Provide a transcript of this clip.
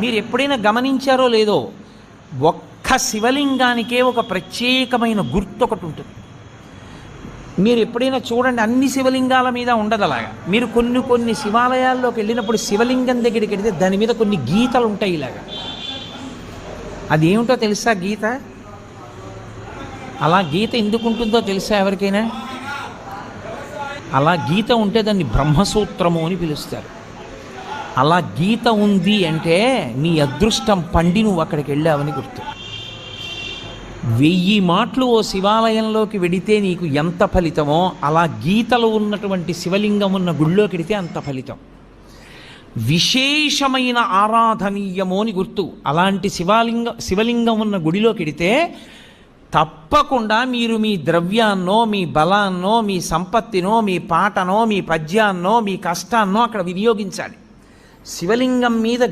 మీరు ఎప్పుడైనా గమనించారో లేదో, ఒక్క శివలింగానికే ఒక ప్రత్యేకమైన గుర్తు ఒకటి ఉంటుంది. మీరు ఎప్పుడైనా చూడండి, అన్ని శివలింగాల మీద ఉండదు అలాగా. మీరు కొన్ని కొన్ని శివాలయాల్లోకి వెళ్ళినప్పుడు శివలింగం దగ్గరికి వెళితే దాని మీద కొన్ని గీతలు ఉంటాయి ఇలాగా. అదేమిటో తెలుసా గీత? అలా గీత ఎందుకు ఉంటుందో తెలుసా ఎవరికైనా? అలా గీత ఉంటే దాన్ని బ్రహ్మసూత్రము అని పిలుస్తారు. అలా గీత ఉంది అంటే నీ అదృష్టం పండి నువ్వు అక్కడికి వెళ్ళావని గుర్తు. 1000 మాటలు ఓ శివాలయంలోకి వెడితే నీకు ఎంత ఫలితమో, అలా గీతలు ఉన్నటువంటి శివలింగం ఉన్న గుళ్ళోకి వెడితే అంత ఫలితం. విశేషమైన ఆరాధనీయము అని గుర్తు. అలాంటి శివలింగం ఉన్న గుడిలోకి వెడితే తప్పకుండా మీరు మీ ద్రవ్యాన్నో, మీ బలాన్నో, మీ సంపత్తినో, మీ పాటనో, మీ పద్యాన్నో, మీ కష్టాన్నో అక్కడ వినియోగించాలి. శివలింగం మీద